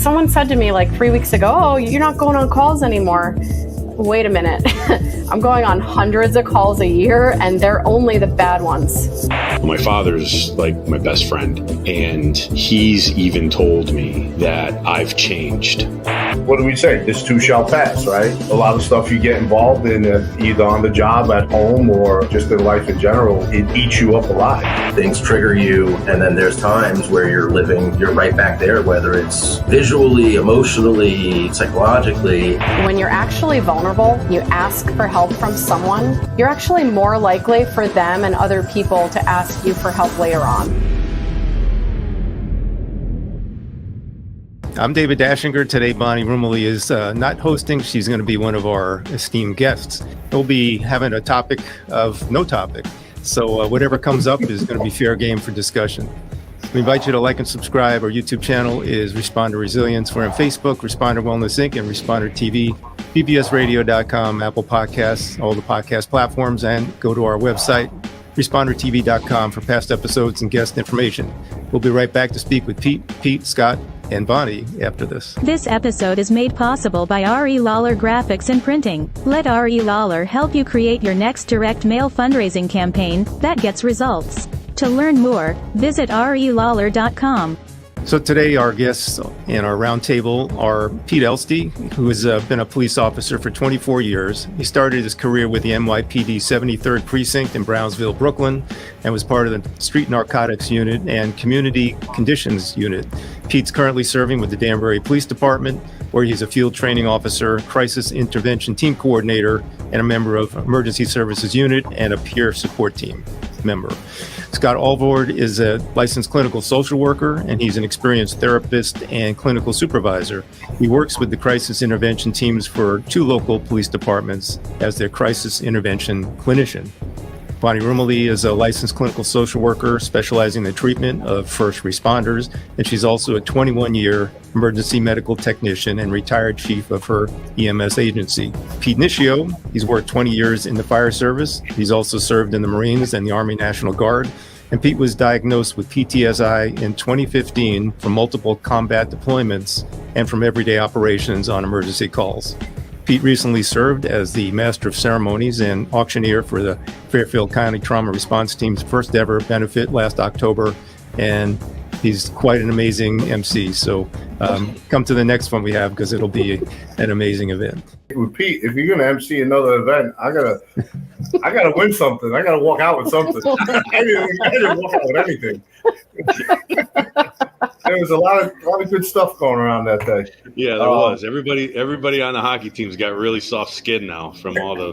Someone said to me like 3 weeks ago, oh, you're not going on calls anymore. Wait a minute. I'm going on hundreds of calls a year, and they're only the bad ones. My father's like my best friend, and he's even told me that I've changed. What do we say? This too shall pass, right? A lot of stuff you get involved in, either on the job, at home, or just in life in general, it eats you up alive. Things trigger you, and then there's times where you're right back there, whether it's visually, emotionally, psychologically. When you're actually vulnerable, you ask for help from someone, you're actually more likely for them and other people to ask you for help later on. I'm David Dashinger. Today, Bonnie Rumilly is not hosting. She's going to be one of our esteemed guests. We'll be having a topic of no topic. So whatever comes up is going to be fair game for discussion. We invite you to like and subscribe. Our YouTube channel is Responder Resilience. We're on Facebook, Responder Wellness Inc., and Responder TV, bbsradio.com, Apple Podcasts, all the podcast platforms, and go to our website, respondertv.com, for past episodes and guest information. We'll be right back to speak with Pete, Scott, and Bonnie after this. This episode is made possible by R.E. Lawler Graphics and Printing. Let R.E. Lawler help you create your next direct mail fundraising campaign that gets results. To learn more, visit relawler.com. So today our guests in our roundtable are Pete Elste, who has been a police officer for 24 years. He started his career with the NYPD 73rd Precinct in Brownsville, Brooklyn, and was part of the Street Narcotics Unit and Community Conditions Unit. Pete's currently serving with the Danbury Police Department, where he's a field training officer, crisis intervention team coordinator, and a member of Emergency Services Unit and a peer support team member. Scott Alvord is a licensed clinical social worker, and he's an experienced therapist and clinical supervisor. He works with the crisis intervention teams for 2 local police departments as their crisis intervention clinician. Bonnie Rumilly is a licensed clinical social worker specializing in the treatment of first responders, and she's also a 21-year emergency medical technician and retired chief of her EMS agency. Pete Nichio, he's worked 20 years in the fire service. He's also served in the Marines and the Army National Guard. And Pete was diagnosed with PTSD in 2015 from multiple combat deployments and from everyday operations on emergency calls. Pete recently served as the Master of Ceremonies and auctioneer for the Fairfield County Trauma Response Team's first ever benefit last October, and he's quite an amazing MC. So come to the next one we have, because it'll be an amazing event. With Pete, if you're gonna MC another event, I gotta win something. I gotta walk out with something. I didn't walk out with anything. There was a lot of good stuff going around that day. Yeah, there was. Everybody on the hockey team's got really soft skin now from all the.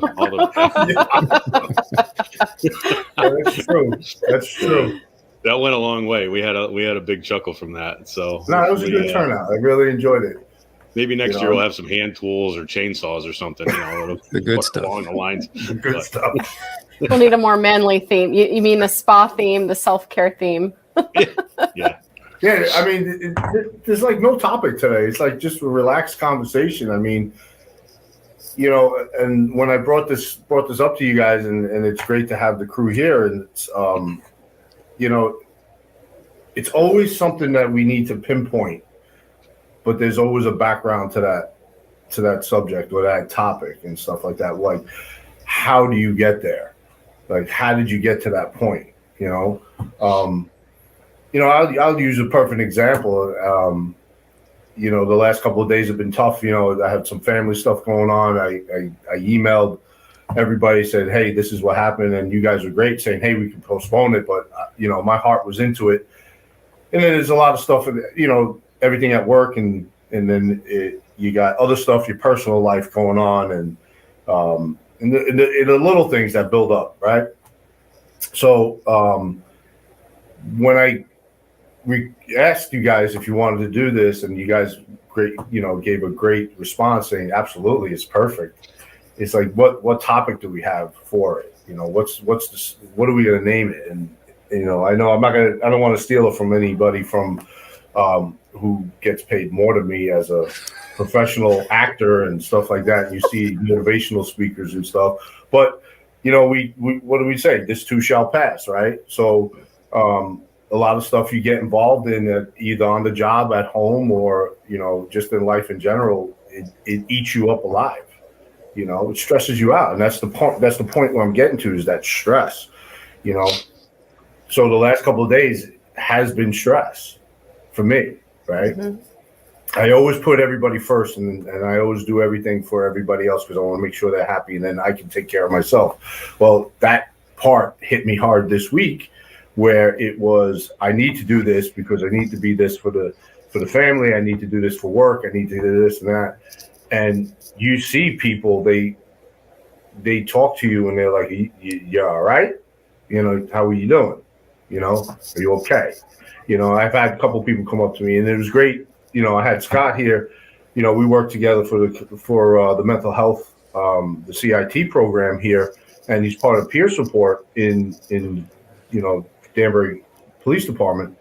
That's true. That went a long way. We had a big chuckle from that. So no, it was a good turnout. I really enjoyed it. Maybe next year we'll have some hand tools or chainsaws or something. The good stuff along the lines. The good stuff. We'll need a more manly theme. You mean the spa theme, the self-care theme? Yeah. Yeah, I mean, there's like no topic today. It's like just a relaxed conversation. I mean, and when I brought this up to you guys, and it's great to have the crew here, and it's it's always something that we need to pinpoint, but there's always a background to that subject or that topic and stuff like that. Like, how do you get there? Like, how did you get to that point? I'll use a perfect example. The last couple of days have been tough. I had some family stuff going on. I emailed everybody, said, hey, this is what happened. And you guys were great saying, hey, we can postpone it. But, my heart was into it. And then there's a lot of stuff, everything at work. And then you got other stuff, your personal life going on. And the little things that build up, right? So when we asked you guys if you wanted to do this, and you guys gave a great response saying, absolutely, it's perfect. It's like, what topic do we have for it? What are we going to name it? And, I know I don't want to steal it from anybody from who gets paid more than me as a professional actor and stuff like that. You see motivational speakers and stuff, but we what do we say? This too shall pass, right? So a lot of stuff you get involved in, either on the job, at home, or, just in life in general, it eats you up alive. It stresses you out. And that's the point. That's the point where I'm getting to, is that stress, So the last couple of days has been stress for me, right? Mm-hmm. I always put everybody first, and I always do everything for everybody else because I want to make sure they're happy, and then I can take care of myself. Well, that part hit me hard this week, where it was, I need to do this because I need to be this for the family. I need to do this for work. I need to do this and that. And you see people, they talk to you and they're like, you all right? How are you doing? Are you okay? I've had a couple of people come up to me, and it was great. I had Scott here. We worked together for the mental health, the CIT program here, and he's part of peer support in Danbury Police Department.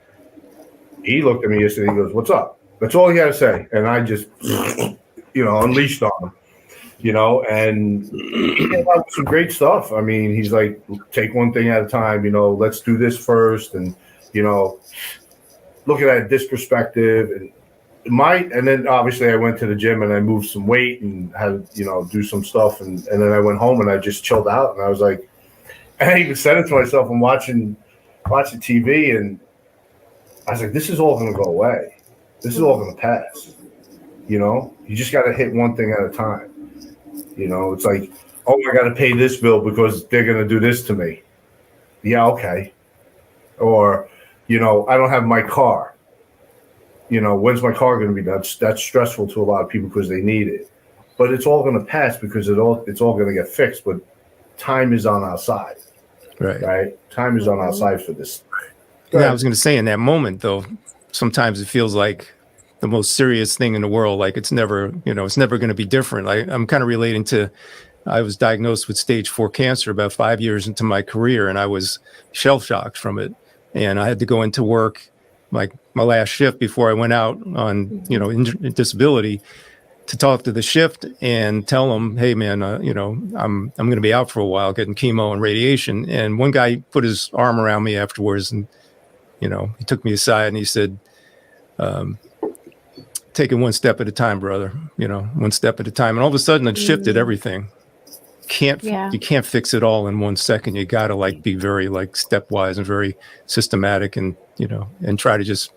He looked at me yesterday. He goes, "What's up?" That's all he had to say, and I just, unleashed on him. And some great stuff. I mean, he's like, take one thing at a time. Let's do this first, and look at it this perspective, and then obviously I went to the gym and I moved some weight and had do some stuff, and then I went home and I just chilled out, and I was like, and I even said it to myself. I'm watching TV, and I was like, this is all going to go away. This is all going to pass. You just got to hit one thing at a time. It's like, oh, I got to pay this bill because they're going to do this to me. Yeah, okay. Or, I don't have my car. When's my car going to be done? That's stressful to a lot of people because they need it. But it's all going to pass because it's all going to get fixed. But time is on our side. Right? Time is on our side for this. Yeah, I was going to say, in that moment, though, sometimes it feels like the most serious thing in the world. Like it's never going to be different. I'm kind of relating to, I was diagnosed with stage 4 cancer about 5 years into my career, and I was shell shocked from it. And I had to go into work, like my last shift before I went out on, disability, to talk to the shift and tell them, hey man, I'm going to be out for a while getting chemo and radiation. And one guy put his arm around me afterwards, and, he took me aside and he said, take it one step at a time, brother, one step at a time. And all of a sudden it shifted everything. You can't fix it all in 1 second. You got to be very stepwise and very systematic, and try to just,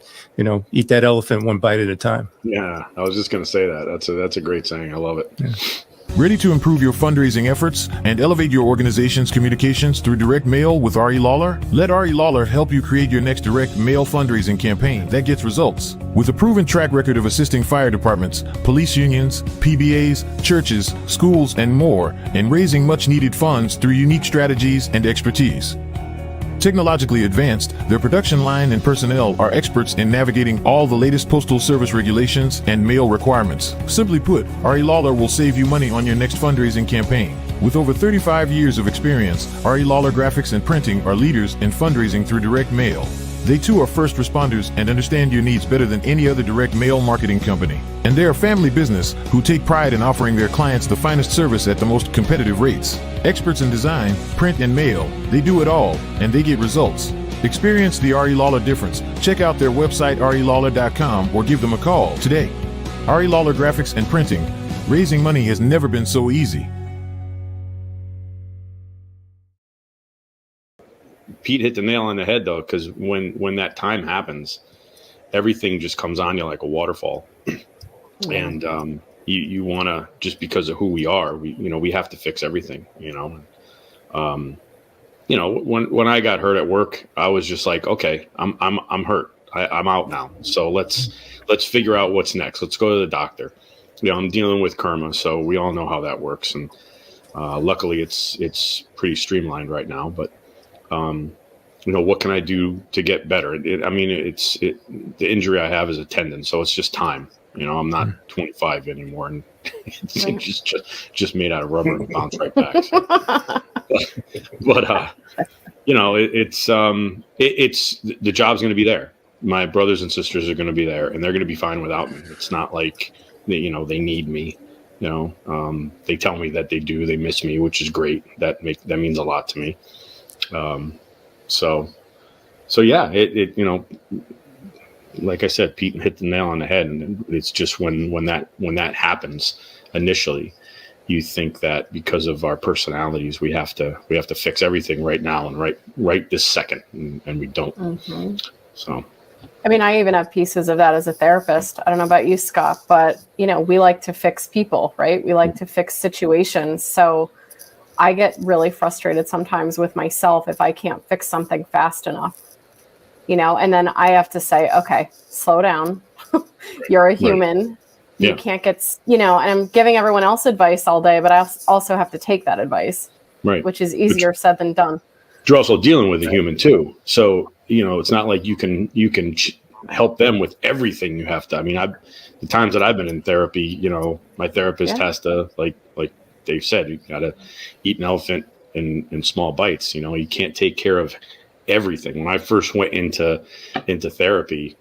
eat that elephant one bite at a time. Yeah. I was just going to say that. That's a great saying. I love it. Yeah. Ready to improve your fundraising efforts and elevate your organization's communications through direct mail with R.E. Lawler? Let R.E. Lawler help you create your next direct mail fundraising campaign that gets results. With a proven track record of assisting fire departments, police unions, PBAs, churches, schools, and more in raising much-needed funds through unique strategies and expertise. Technologically advanced, their production line and personnel are experts in navigating all the latest postal service regulations and mail requirements. Simply put, R.E. Lawler will save you money on your next fundraising campaign. With over 35 years of experience, R.E. Lawler Graphics and Printing are leaders in fundraising through direct mail. They too are first responders and understand your needs better than any other direct mail marketing company. And they are a family business who take pride in offering their clients the finest service at the most competitive rates. Experts in design, print, and mail, they do it all, and they get results. Experience the R.E. Lawler difference. Check out their website, relawler.com, or give them a call today. R.E. Lawler Graphics and Printing. Raising money has never been so easy. Pete hit the nail on the head, though, because when that time happens, everything just comes on you like a waterfall. And you want to, just because of who we are, we have to fix everything, when I got hurt at work, I was just like, okay, I'm hurt. I'm out now. So let's figure out what's next. Let's go to the doctor. I'm dealing with karma, so we all know how that works. And luckily it's pretty streamlined right now, but what can I do to get better? The injury I have is a tendon, so it's just time. I'm not 25 anymore, and things just made out of rubber and bounce right back. So. But it's the job's going to be there. My brothers and sisters are going to be there, and they're going to be fine without me. It's not like they need me. They tell me that they do. They miss me, which is great. That means a lot to me. So So yeah, it like I said, Pete hit the nail on the head, and it's just when that happens initially, you think that because of our personalities, we have to fix everything right now and right this second, and we don't. Mm-hmm. So, I mean, I even have pieces of that as a therapist. I don't know about you, Scott, but we like to fix people, right? We like to fix situations. So I get really frustrated sometimes with myself if I can't fix something fast enough, and then I have to say, okay, slow down. You're a human. Right. You can't get, and I'm giving everyone else advice all day, but I also have to take that advice, right? Which is easier said than done. You're also dealing with a human too. So, it's not like you can help them with everything you have to. I mean, the times that I've been in therapy, my therapist has to, like Dave said, you got to eat an elephant in small bites. You can't take care of everything. When I first went into therapy,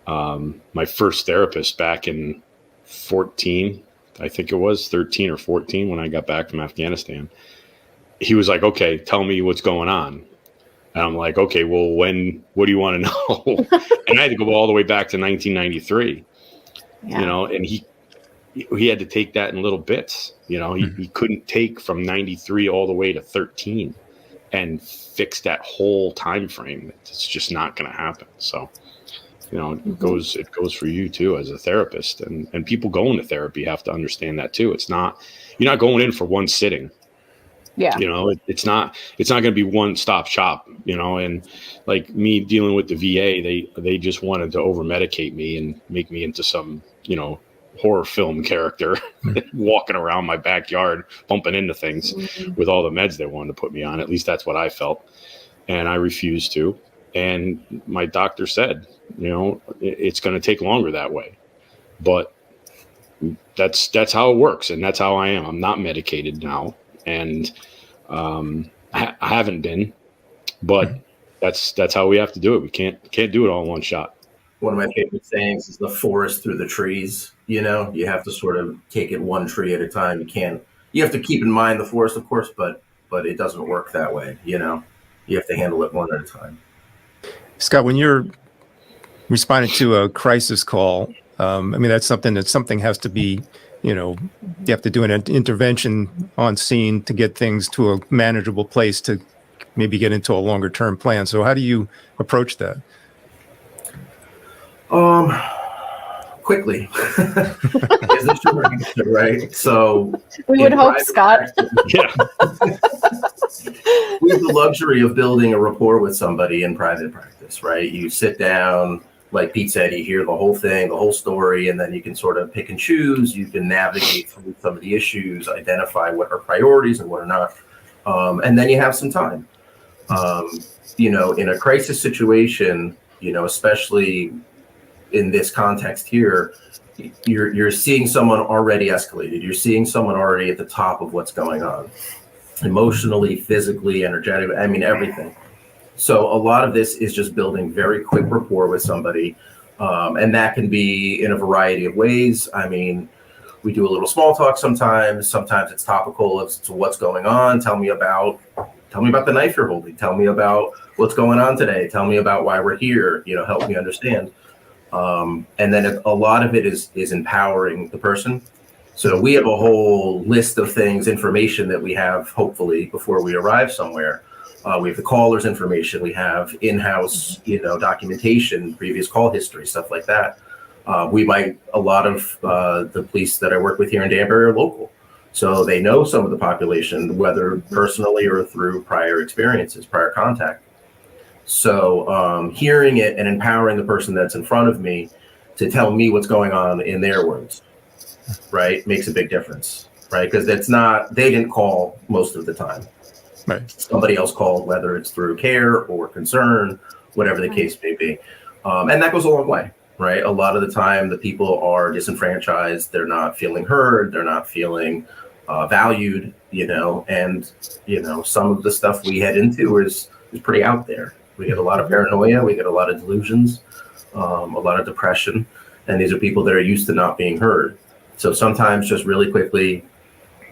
my first therapist back in 14, I think it was 13 or 14 when I got back from Afghanistan, he was like, okay, tell me what's going on. And I'm like, okay, well, what do you want to know? And I had to go all the way back to 1993, and he had to take that in little bits. He couldn't take from 93 all the way to 13 and fix that whole time frame. It's just not going to happen. So, it goes for you too as a therapist, and people going to therapy have to understand that too. You're not going in for one sitting. Yeah. It's not going to be one stop shop, and like me dealing with the VA, they just wanted to over medicate me and make me into some, horror film character walking around my backyard, bumping into things with all the meds they wanted to put me on. At least that's what I felt. And I refused to. And my doctor said, it's going to take longer that way, but that's how it works. And that's how I am. I'm not medicated now. And I haven't been, but that's how we have to do it. We can't do it all in one shot. One of my favorite sayings is the forest through the trees. You have to sort of take it one tree at a time. You have to keep in mind the forest, of course, but it doesn't work that way. You have to handle it one at a time. Scott, when you're responding to a crisis call, that's something has to be, you have to do an intervention on scene to get things to a manageable place to maybe get into a longer term plan. So how do you approach that? Quickly is the short answer, right? So we would hope, Scott. Yeah. We have the luxury of building a rapport with somebody in private practice, right? You sit down, like Pete said, you hear the whole thing, the whole story, and then you can sort of pick and choose. You can navigate through some of the issues, identify what are priorities and what are not. And then you have some time. In a crisis situation, especially in this context here, you're seeing someone already escalated. You're seeing someone already at the top of what's going on, emotionally, physically, energetically, everything. So a lot of this is just building very quick rapport with somebody. And that can be in a variety of ways. We do a little small talk sometimes. Sometimes it's topical as to what's going on. Tell me about the knife you're holding. Tell me about what's going on today. Tell me about why we're here. Help me understand. And then a lot of it is empowering the person. So we have a whole list of things, information that we have, hopefully, before we arrive somewhere. We have the caller's information. We have in-house, documentation, previous call history, stuff like that. A lot of the police that I work with here in Danbury are local. So they know some of the population, whether personally or through prior experiences, prior contact. So hearing it and empowering the person that's in front of me to tell me what's going on in their words, right, makes a big difference, right? Because they didn't call most of the time. Right. Somebody else called, whether it's through care or concern, whatever the case may be. And that goes a long way, right? A lot of the time, the people are disenfranchised. They're not feeling heard. They're not feeling valued, and, some of the stuff we head into is pretty out there. We get a lot of paranoia. We get a lot of delusions, a lot of depression. And these are people that are used to not being heard. So sometimes just really quickly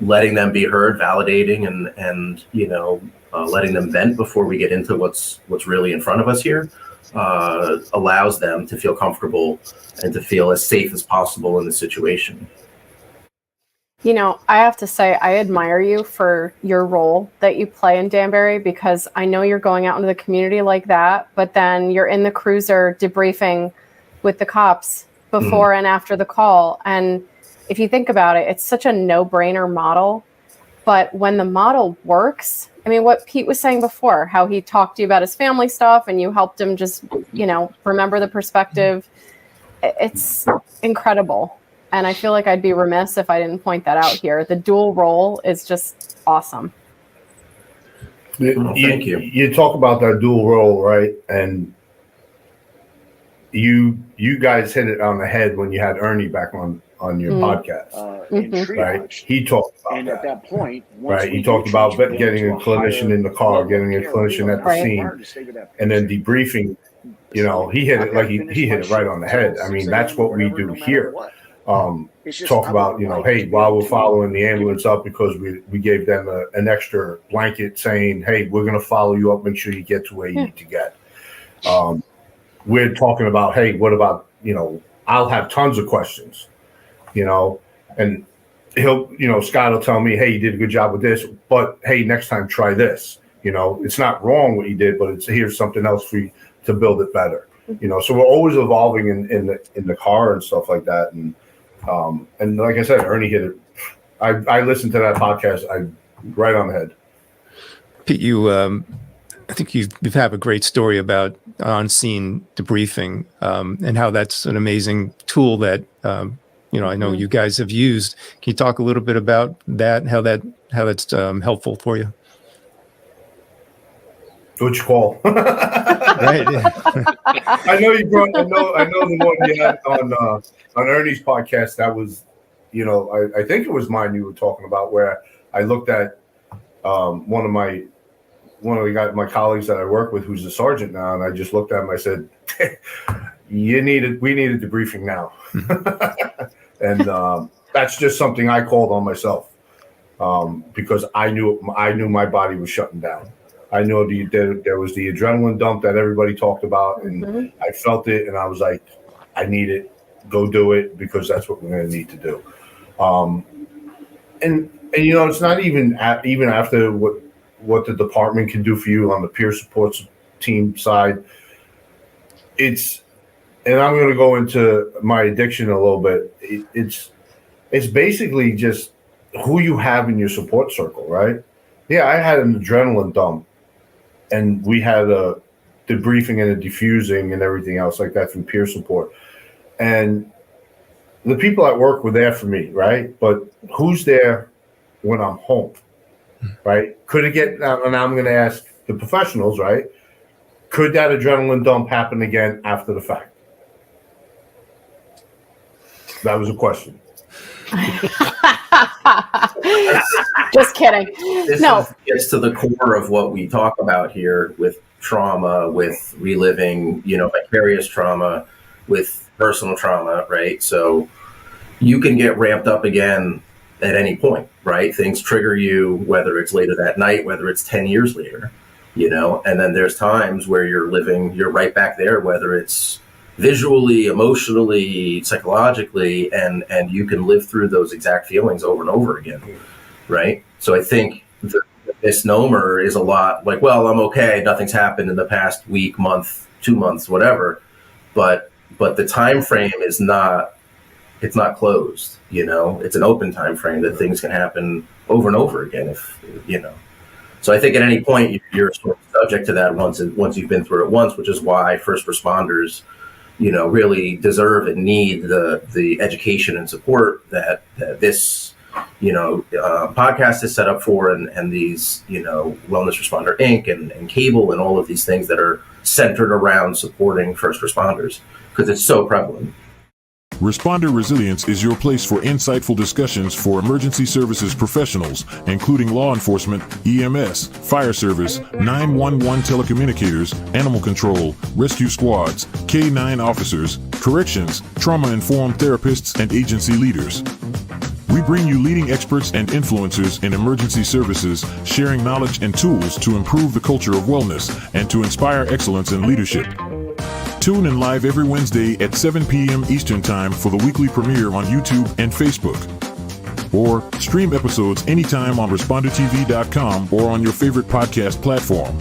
letting them be heard, validating, and letting them vent before we get into what's really in front of us here, allows them to feel comfortable and to feel as safe as possible in the situation. You know, I have to say, I admire you for your role that you play in Danbury, because I know you're going out into the community like that, but then you're in the cruiser debriefing with the cops before and after the call. And if you think about it, it's such a no-brainer model. But when the model works, I mean, what Pete was saying before, how he talked to you about his family stuff and you helped him just, remember the perspective, it's incredible. And I feel like I'd be remiss if I didn't point that out here. The dual role is just awesome. Thank you. You talk about that dual role, right? And you guys hit it on the head when you had Ernie back on your podcast. Right? He talked about at that point, right? He talked about getting a clinician in the car, getting a clinician at the scene, and then debriefing. He hit it like he hit it right on the head. I mean, that's what we do here. Talk about, hey, while we're following the ambulance up, because we gave them an extra blanket saying, hey, we're going to follow you up, make sure you get to where you need to get. We're talking about, hey, what about, I'll have tons of questions, and he'll, Scott will tell me, hey, you did a good job with this, but hey, next time try this. It's not wrong what you did, but here's something else for you to build it better. So we're always evolving in the car and stuff like that. And like I said, Ernie hit it. I listened to that podcast. Right on the head. Pete, I think you have a great story about on-scene debriefing, and how that's an amazing tool that I know you guys have used. Can you talk a little bit about that? How that's helpful for you? Which call? Right. Yeah. I know you brought. I know the one you had on Ernie's podcast. That was, I think it was mine you were talking about, where I looked at one of my colleagues that I work with, who's a sergeant now, and I just looked at him. I said, we need a debriefing now, and that's just something I called on myself, because I knew my body was shutting down. I know there was the adrenaline dump that everybody talked about, and I felt it, and I was like, I need it. Go do it, because that's what we're going to need to do. And it's not even after what the department can do for you on the peer support team side. And I'm going to go into my addiction a little bit. It's basically just who you have in your support circle, right? Yeah, I had an adrenaline dump. And we had a debriefing and a diffusing and everything else like that from peer support. And the people at work were there for me, right? But who's there when I'm home, right? Could it get, and I'm going to ask the professionals, right? Could that adrenaline dump happen again after the fact? That was a question. Just kidding. This gets to the core of what we talk about here with trauma, with reliving, vicarious trauma, with personal trauma, right? So you can get ramped up again at any point, right? Things trigger you, whether it's later that night, whether it's 10 years later, and then there's times where you're right back there, whether it's visually, emotionally, psychologically, and you can live through those exact feelings over and over again, right? So I think the misnomer is a lot like, well, I'm okay, nothing's happened in the past week, month, 2 months, whatever, but the time frame is not closed, it's an open time frame that things can happen over and over again, So I think at any point you're sort of subject to that once you've been through it once, which is why first responders really deserve and need the education and support that this, podcast is set up for, and these, Wellness Responder Inc. and Cable and all of these things that are centered around supporting first responders, because it's so prevalent. Responder Resilience is your place for insightful discussions for emergency services professionals, including law enforcement, EMS, fire service, 911 telecommunicators, animal control, rescue squads, K-9 officers, corrections, trauma-informed therapists, and agency leaders. We bring you leading experts and influencers in emergency services, sharing knowledge and tools to improve the culture of wellness and to inspire excellence in leadership. Tune in live every Wednesday at 7 p.m. Eastern Time for the weekly premiere on YouTube and Facebook. Or stream episodes anytime on ResponderTV.com or on your favorite podcast platform.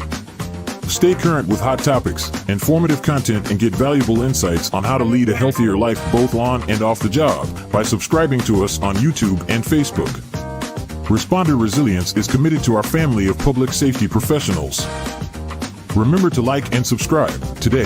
Stay current with hot topics, informative content, and get valuable insights on how to lead a healthier life both on and off the job by subscribing to us on YouTube and Facebook. Responder Resilience is committed to our family of public safety professionals. Remember to like and subscribe today.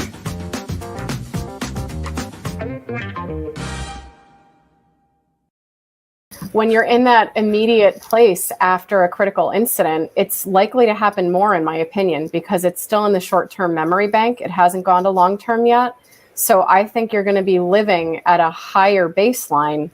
When you're in that immediate place after a critical incident, it's likely to happen more, in my opinion, because it's still in the short-term memory bank. It hasn't gone to long-term yet. So I think you're going to be living at a higher baseline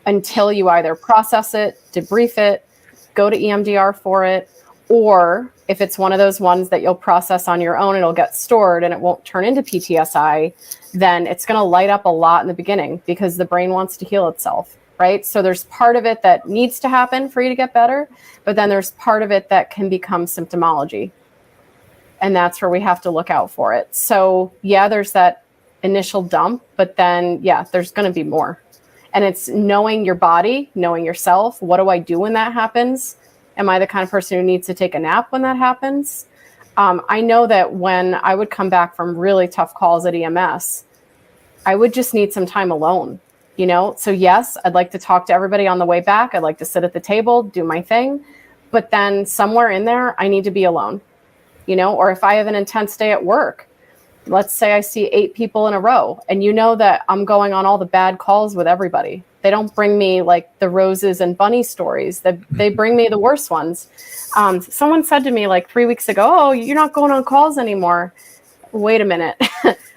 until you either process it, debrief it, go to EMDR for it, or if it's one of those ones that you'll process on your own, it'll get stored and it won't turn into PTSI, then it's going to light up a lot in the beginning because the brain wants to heal itself. Right? So there's part of it that needs to happen for you to get better, but then there's part of it that can become symptomology. And that's where we have to look out for it. So yeah, there's that initial dump, but then yeah, there's going to be more. And it's knowing your body, knowing yourself. What do I do when that happens? Am I the kind of person who needs to take a nap when that happens? I know that when I would come back from really tough calls at EMS, I would just need some time alone. You know, so yes, I'd like to talk to everybody on the way back. I'd like to sit at the table, do my thing. But then somewhere in there, I need to be alone, you know, or if I have an intense day at work, let's say I see 8 people in a row and you know that I'm going on all the bad calls with everybody. They don't bring me like the roses and bunny stories. They bring me the worst ones. Someone said to me like 3 weeks ago, oh, you're not going on calls anymore. Wait a minute.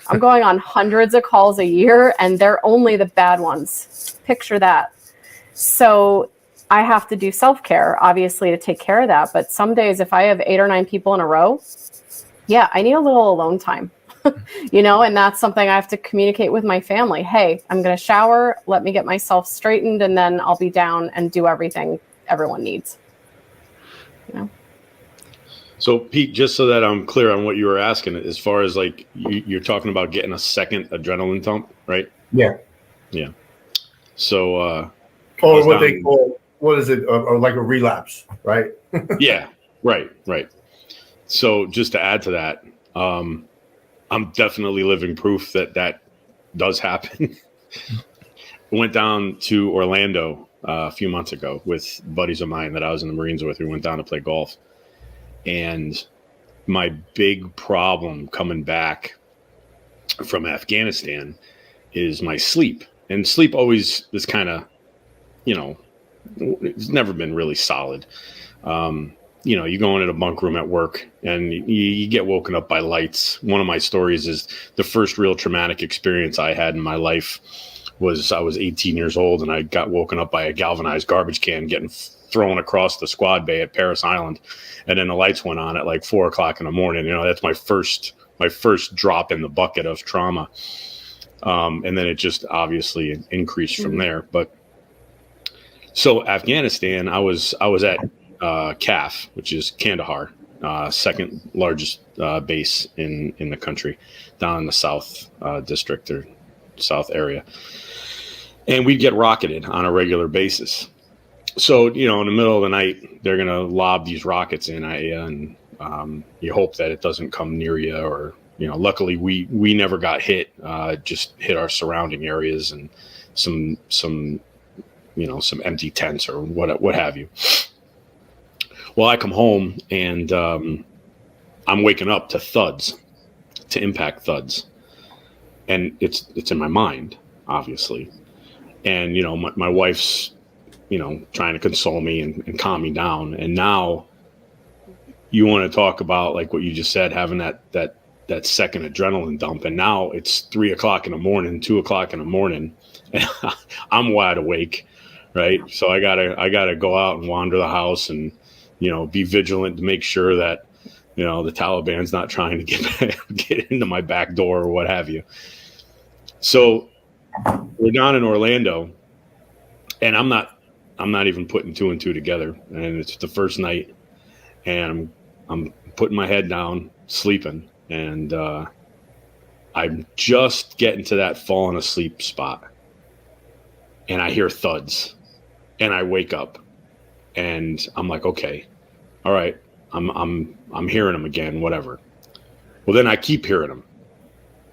I'm going on hundreds of calls a year and they're only the bad ones. Picture that. So I have to do self-care, obviously, to take care of that. But some days if I have 8 or 9 people in a row, yeah, I need a little alone time, you know, and that's something I have to communicate with my family. Hey, I'm going to shower, let me get myself straightened, and then I'll be down and do everything everyone needs, you know. So Pete, just so that I'm clear on what you were asking, as far as like you're talking about getting a second adrenaline dump, right? Yeah. Yeah. So, or what they call, what is it? Or like a relapse, right? Yeah. Right. So just to add to that, I'm definitely living proof that that does happen. I went down to Orlando a few months ago with buddies of mine that I was in the Marines with. We went down to play golf. And my big problem coming back from Afghanistan is my sleep. And sleep always is kind of, you know, it's never been really solid. You know, you go into a bunk room at work and you get woken up by lights. One of my stories is the first real traumatic experience I had in my life was I was 18 years old and I got woken up by a galvanized garbage can getting thrown across the squad bay at Paris Island. And then the lights went on at like 4 o'clock in the morning. You know, that's my first drop in the bucket of trauma. And then it just obviously increased from there. But so Afghanistan, I was at CAF, which is Kandahar, second largest base in the country, down in the South district or South area. And we'd get rocketed on a regular basis. So, you know, in the middle of the night, they're going to lob these rockets in at you, and you hope that it doesn't come near you. Or, you know, luckily we never got hit, just hit our surrounding areas and some empty tents or what have you. Well, I come home and I'm waking up to thuds, to impact thuds. And it's in my mind, obviously. And, you know, my wife's, you know, trying to console me and calm me down. And now you want to talk about like what you just said, having that second adrenaline dump. And now it's 3 o'clock in the morning, 2 o'clock in the morning, and I'm wide awake. Right. So I gotta go out and wander the house and, you know, be vigilant to make sure that, you know, the Taliban's not trying to get into my back door or what have you. So we're down in Orlando, and I'm not I'm not even putting two and two together. And it's the first night, and I'm putting my head down, sleeping, and I'm just getting to that falling asleep spot, and I hear thuds, and I wake up, and I'm like, okay, all right, I'm hearing them again, whatever. Well, then I keep hearing them.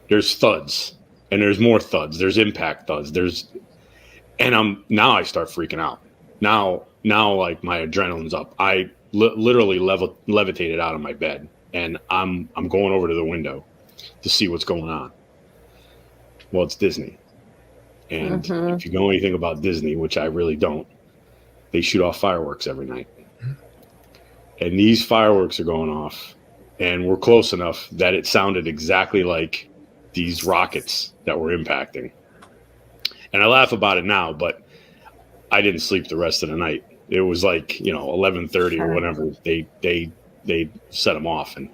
There's thuds, and there's more thuds. There's impact thuds. And now I start freaking out. Now, like my adrenaline's up. I literally levitated out of my bed, and I'm going over to the window to see what's going on. Well, it's Disney, and if you know anything about Disney, which I really don't, they shoot off fireworks every night, and these fireworks are going off, and we're close enough that it sounded exactly like these rockets that were impacting. And I laugh about it now, but I didn't sleep the rest of the night. It was like, 11:30 or whatever. They set them off, and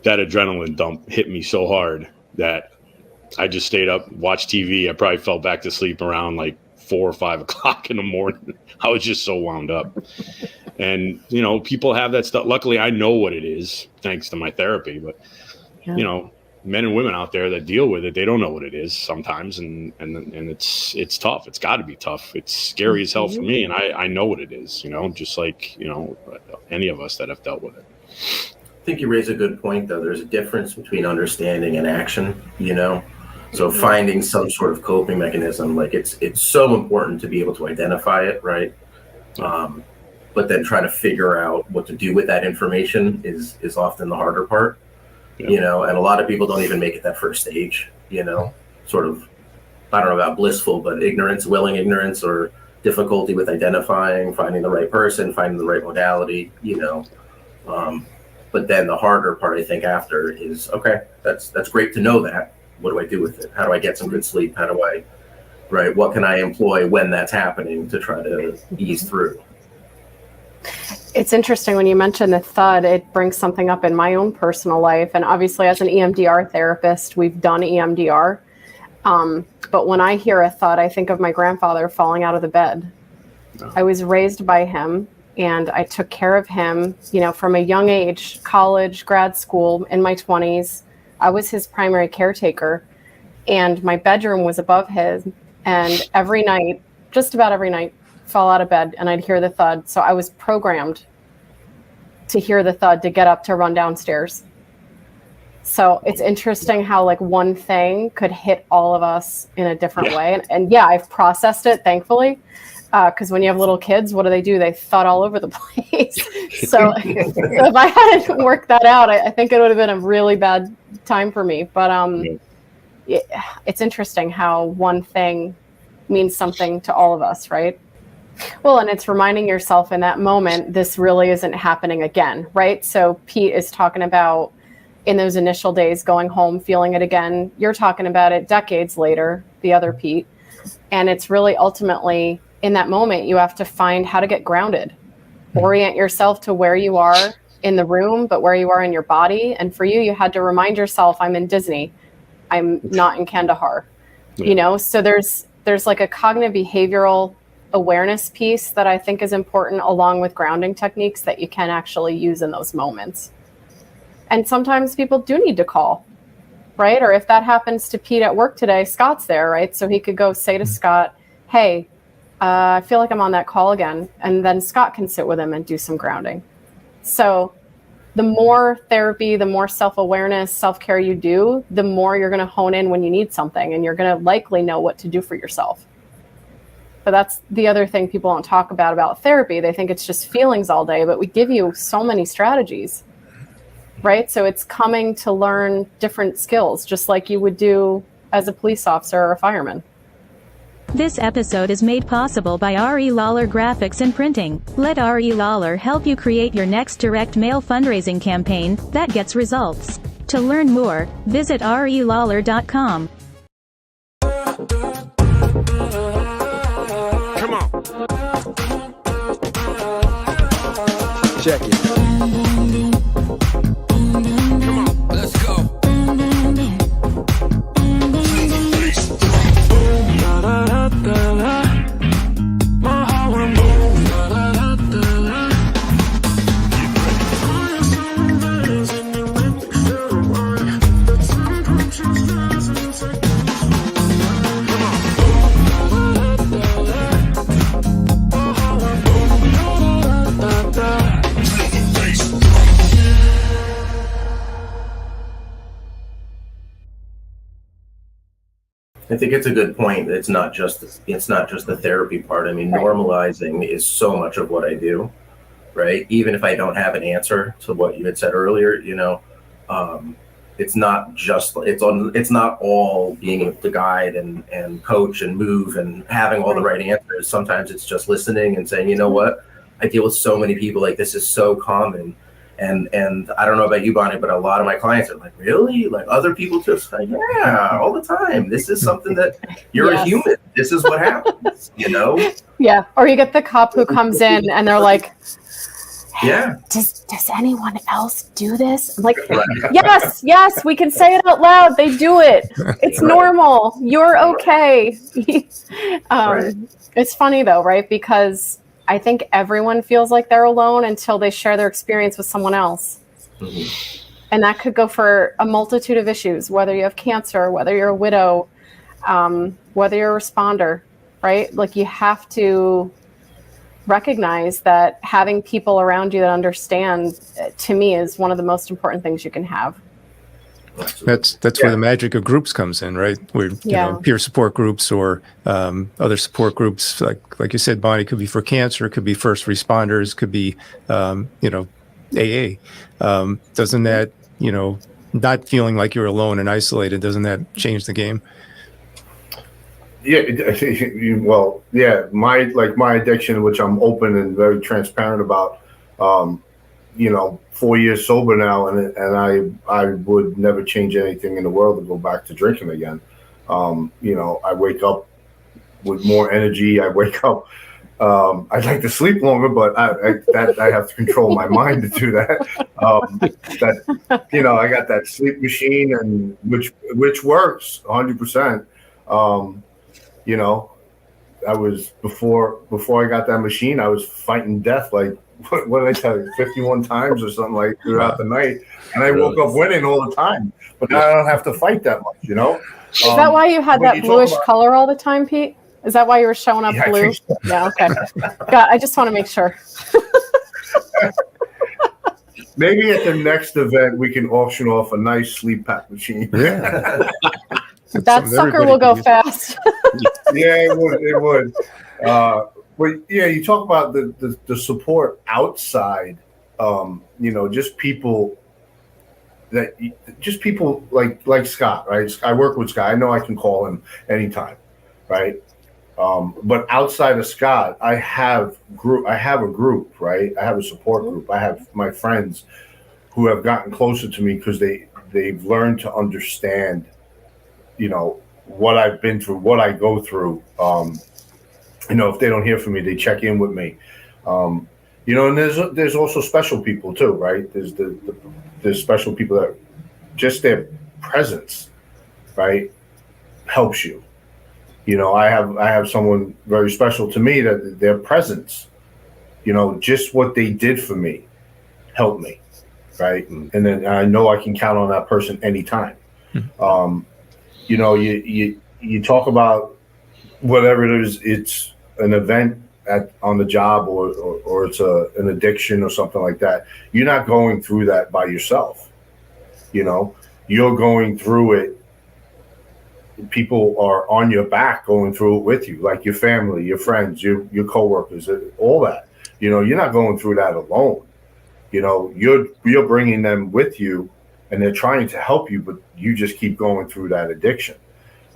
that adrenaline dump hit me so hard that I just stayed up, watched TV. I probably fell back to sleep around like 4 or 5 o'clock in the morning. I was just so wound up. And, people have that stuff. Luckily, I know what it is, thanks to my therapy. But, men and women out there that deal with it, they don't know what it is sometimes. And it's tough. It's got to be tough. It's scary as hell for me. And I know what it is, just like, any of us that have dealt with it. I think you raise a good point, though. There's a difference between understanding and action, So finding some sort of coping mechanism, like it's so important to be able to identify it, right? But then try to figure out what to do with that information is often the harder part, and a lot of people don't even make it that first stage, sort of, I don't know about blissful, but willing ignorance or difficulty with identifying, finding the right person, finding the right modality, but then the harder part, I think, after is, okay, that's great to know that. What do I do with it? How do I get some good sleep? What can I employ when that's happening to try to ease through? It's interesting when you mention the thud, it brings something up in my own personal life. And obviously as an EMDR therapist, we've done EMDR. But when I hear a thud, I think of my grandfather falling out of the bed. I was raised by him, and I took care of him, from a young age, college, grad school, in my 20s. I was his primary caretaker, and my bedroom was above his. And every night, just about every night, fall out of bed, and I'd hear the thud. So I was programmed to hear the thud, to get up, to run downstairs. So it's interesting how like one thing could hit all of us in a different way. And yeah, I've processed it, thankfully. Because when you have little kids, what do? They thud all over the place. So if I hadn't worked that out, I think it would have been a really bad time for me. But it's interesting how one thing means something to all of us, right? Well, and it's reminding yourself in that moment, this really isn't happening again, right? So Pete is talking about in those initial days going home, feeling it again. You're talking about it decades later, the other Pete. And it's really ultimately in that moment, you have to find how to get grounded, orient yourself to where you are in the room, but where you are in your body. And for you, you had to remind yourself, I'm in Disney. I'm not in Kandahar, so there's like a cognitive behavioral awareness piece that I think is important, along with grounding techniques that you can actually use in those moments. And sometimes people do need to call, right? Or if that happens to Pete at work today, Scott's there, right? So he could go say to Scott, hey, I feel like I'm on that call again. And then Scott can sit with him and do some grounding. So the more therapy, the more self-awareness, self-care you do, the more you're going to hone in when you need something, and you're going to likely know what to do for yourself. But that's the other thing people don't talk about therapy. They think it's just feelings all day, but we give you so many strategies, right? So it's coming to learn different skills, just like you would do as a police officer or a fireman. This episode is made possible by R.E. Lawler Graphics and Printing. Let R.E. Lawler help you create your next direct mail fundraising campaign that gets results. To learn more, visit relawler.com. Come on. Check it. Come on, let's go. My heart went boom. I think it's a good point. It's not just the therapy part. I mean, Right. normalizing is so much of what I do, right? Even if I don't have an answer to what you had said earlier, it's not just it's not all being able to guide and coach and move and having all the right answers. Sometimes it's just listening and saying, you know what, I deal with so many people, like this is so common. And I don't know about you, Bonnie, but a lot of my clients are like, really? Like other people just like, yeah, all the time. This is something that you're a human. This is what happens, Yeah. Or you get the cop who comes in and they're like, yeah. Does anyone else do this? I'm like, yes, we can say it out loud. They do it. It's normal. You're okay. It's funny though, right? Because I think everyone feels like they're alone until they share their experience with someone else. Mm-hmm. And that could go for a multitude of issues, whether you have cancer, whether you're a widow, whether you're a responder, right? Like you have to recognize that having people around you that understand, to me, is one of the most important things you can have. That's where the magic of groups comes in, right? Where peer support groups or other support groups, like you said, Bonnie, could be for cancer, it could be first responders, could be AA. Doesn't that not feeling like you're alone and isolated, doesn't that change the game? Yeah, well, yeah. My addiction, which I'm open and very transparent about. 4 years sober now, and I would never change anything in the world to go back to drinking again. I wake up with more energy. I wake up. I'd like to sleep longer, but I have to control my mind to do that. I got that sleep machine, and which works 100%. I was before I got that machine, I was fighting death like what did I tell you, 51 times or something like throughout the night, and I woke up winning all the time. But now I don't have to fight that much, Is that why you had that bluish color all the time, Pete? Is that why you were showing up blue? So. Yeah, okay. God, I just want to make sure. Maybe at the next event we can auction off a nice sleep pack machine. Yeah. That sucker will go fast. Yeah, it would. But yeah, you talk about the support outside. Just people like Scott, right? I work with Scott. I know I can call him anytime, right? But outside of Scott, I have a group, right? I have a support group. I have my friends who have gotten closer to me because they've learned to understand, what I've been through, what I go through. If they don't hear from me, they check in with me. And there's also special people too, right? There's special people that just their presence, right, helps you. I have someone very special to me that their presence, just what they did for me, helped me, right? And then I know I can count on that person anytime. You talk about whatever it is, it's an event on the job or it's an addiction or something like that. You're not going through that by yourself. You're going through it. People are on your back going through it with you, like your family, your friends, your coworkers, all that. You're not going through that alone. You're bringing them with you, and they're trying to help you, but you just keep going through that addiction.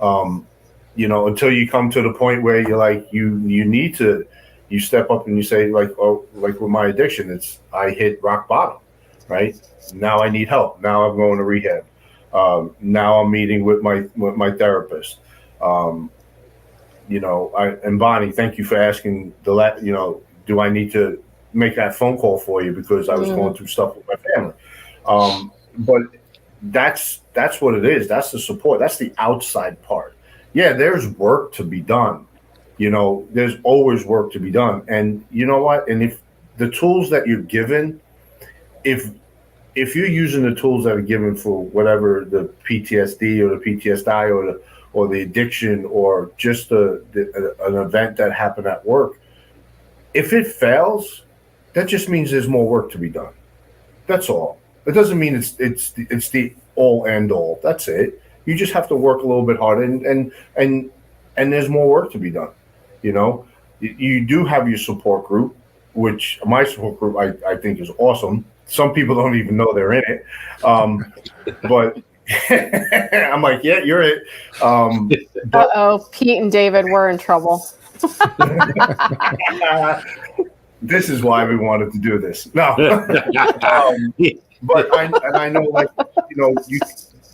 Until you come to the point where you're like, you step up and you say like with my addiction, I hit rock bottom, right? Now I need help. Now I'm going to rehab. Now I'm meeting with my therapist. And Bonnie, thank you for asking do I need to make that phone call for you because I was going through stuff with my family. But that's what it is. That's the support. That's the outside part. Yeah, there's work to be done. There's always work to be done. And you know what? And if the tools that you're given, if you're using the tools that are given for whatever the PTSD or the PTSD or the addiction or just an event that happened at work, if it fails, that just means there's more work to be done. That's all. It doesn't mean it's the all end all. That's it. You just have to work a little bit harder, and there's more work to be done. You know, you do have your support group, which my support group I think is awesome. Some people don't even know they're in it, but I'm like, yeah, you're it. Pete and David were in trouble. This is why we wanted to do this. No, but I know, like, you know,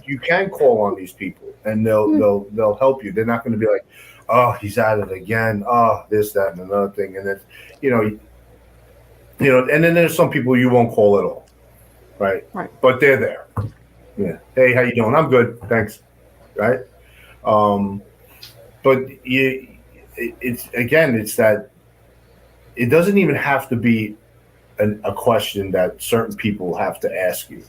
you can call on these people and they'll help you. They're not going to be like, oh, he's at it again. Oh, this, that, and another thing. And then, you know, and then there's some people you won't call at all, right? Right. But they're there. Yeah. Hey, how you doing? I'm good, thanks. Right. But it's that it doesn't even have to be a question that certain people have to ask you.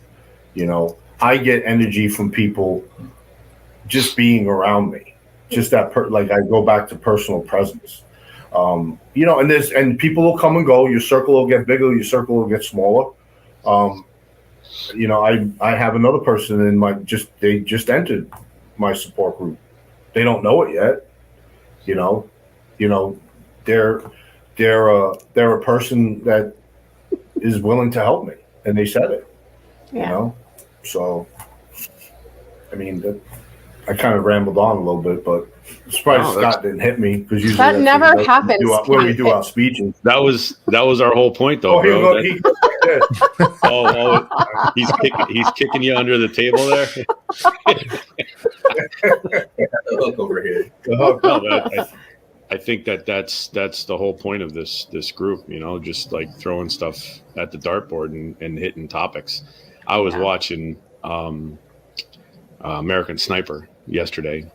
You know, I get energy from people just being around me. Just that, like, I go back to personal presence. You know, and people will come and go. Your circle will get bigger. Your circle will get smaller. You know, I have another person in they just entered my support group. They don't know it yet. You know, they're a person that is willing to help me, and they said it. Yeah. You know, so I mean, I kind of rambled on a little bit, but surprised Scott didn't hit me, because usually that never happens. When we do our speeches. That was our whole point, though, bro. He's kicking you under the table there. Look over here. I think that's the whole point of this group, you know, just like throwing stuff at the dartboard and hitting topics. I was watching American Sniper yesterday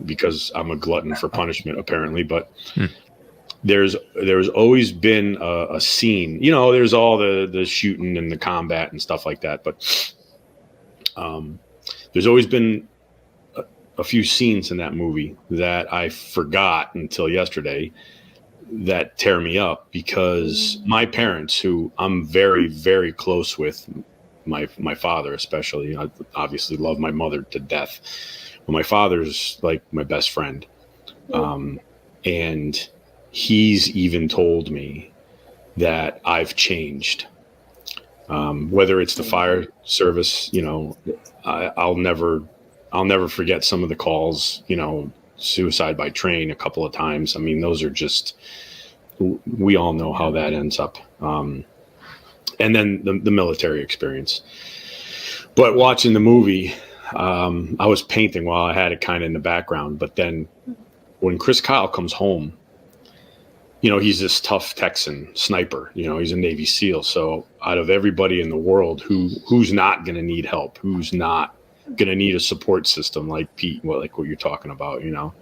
because I'm a glutton for punishment, apparently, but there's always been a scene, you know, there's all the shooting and the combat and stuff like that, but there's always been a few scenes in that movie that I forgot until yesterday that tear me up, because my parents, who I'm very, very close with, my father especially, I obviously love my mother to death, but my father's like my best friend. And he's even told me that I've changed. Whether it's the fire service, you know, I'll never forget some of the calls, you know, suicide by train a couple of times. I mean, those are just, we all know how that ends up. And then the military experience. But watching the movie, I was painting while I had it kind of in the background. But then when Chris Kyle comes home, you know, he's this tough Texan sniper, you know, he's a Navy SEAL. So out of everybody in the world, who's not going to need help, who's not going to need a support system like Pete, like what you're talking about, you know?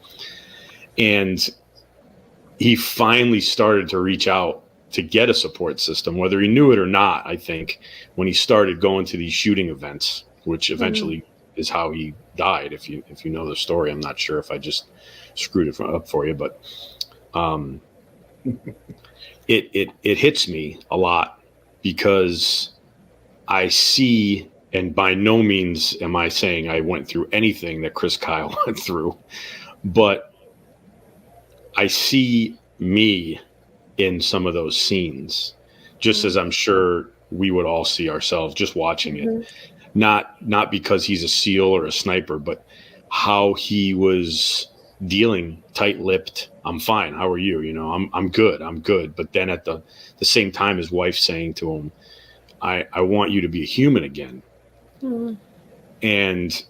And he finally started to reach out to get a support system, whether he knew it or not. I think when he started going to these shooting events, which eventually is how he died. If you know the story, I'm not sure if I just screwed it up for you, but it hits me a lot, because I see, and by no means am I saying I went through anything that Chris Kyle went through, but I see me in some of those scenes, just as I'm sure we would all see ourselves just watching it. Not because he's a SEAL or a sniper, but how he was dealing, tight-lipped. I'm fine. How are you? You know, I'm good. But then at the same time, his wife saying to him, I want you to be a human again. And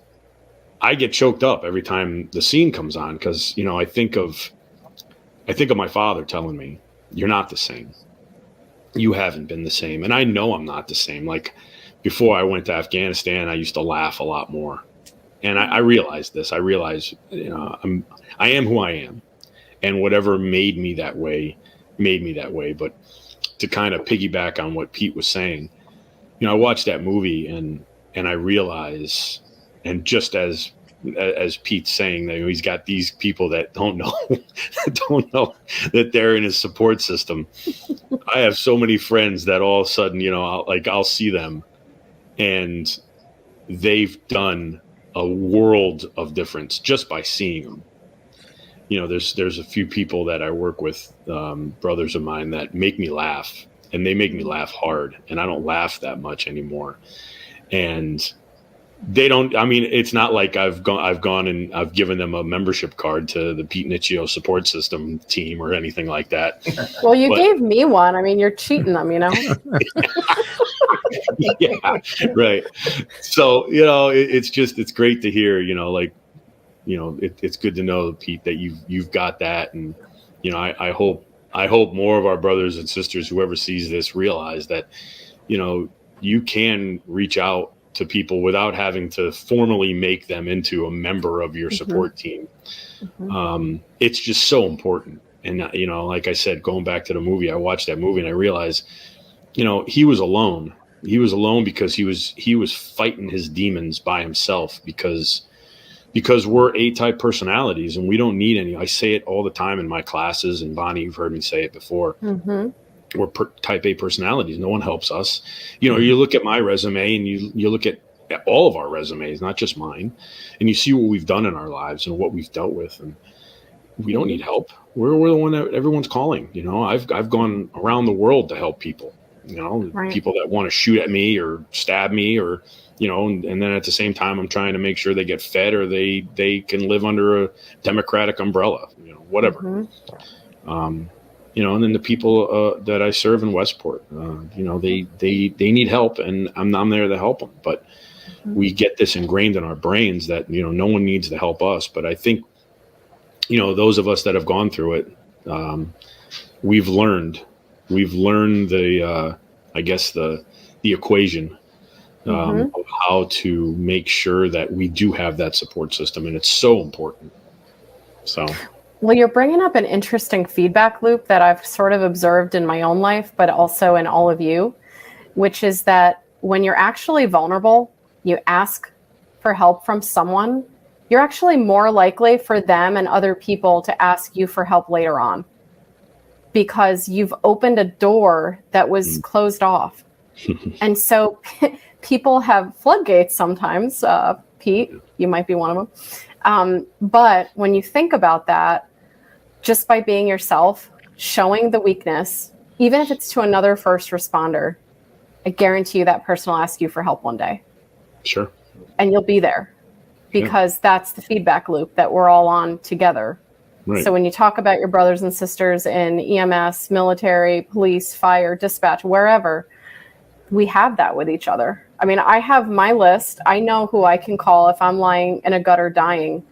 I get choked up every time the scene comes on, because, you know, I think of my father telling me, you're not the same. You haven't been the same. And I know I'm not the same. Like, before I went to Afghanistan, I used to laugh a lot more. And I realized this. I realized, you know, I am who I am. And whatever made me that way. But to kind of piggyback on what Pete was saying, you know, I watched that movie and I realize, and just as Pete's saying, that he's got these people that don't know that they're in his support system. I have so many friends that all of a sudden, you know, I'll see them and they've done a world of difference just by seeing them. There's a few people that I work with, brothers of mine, that make me laugh, and they make me laugh hard, and I don't laugh that much anymore. And they don't, I mean, it's not like I've gone and I've given them a membership card to the Pete Nichio support system team or anything like that. Well, you gave me one. I mean, you're cheating them, Yeah, right. So, it's great to hear, it's good to know, Pete, that you've got that. And, I hope more of our brothers and sisters, whoever sees this, realize that, you can reach out to people without having to formally make them into a member of your support team. It's just so important. And, like I said, going back to the movie, I watched that movie and I realized, he was alone. He was alone because he was fighting his demons by himself because we're A-type personalities and we don't need any. I say it all the time in my classes, and Bonnie, you've heard me say it before. We're type A personalities. No one helps us. You look at my resume and you look at all of our resumes, not just mine, and you see what we've done in our lives and what we've dealt with. And we don't need help. We're the one that everyone's calling. I've gone around the world to help people, Right. People that want to shoot at me or stab me or, and then at the same time, I'm trying to make sure they get fed or they can live under a democratic umbrella, whatever. And then the people that I serve in Westport, they need help, and I'm there to help them. But we get this ingrained in our brains that no one needs to help us. But I think those of us that have gone through it, we've learned the the equation of how to make sure that we do have that support system, and it's so important. So. Well, you're bringing up an interesting feedback loop that I've sort of observed in my own life, but also in all of you, which is that when you're actually vulnerable, you ask for help from someone, you're actually more likely for them and other people to ask you for help later on because you've opened a door that was closed off. And so people have floodgates sometimes. Pete, you might be one of them. But when you think about that, just by being yourself, showing the weakness, even if it's to another first responder, I guarantee you that person will ask you for help one day. Sure. And you'll be there because that's the feedback loop that we're all on together. Right. So when you talk about your brothers and sisters in EMS, military, police, fire, dispatch, wherever, we have that with each other. I mean, I have my list. I know who I can call if I'm lying in a gutter dying.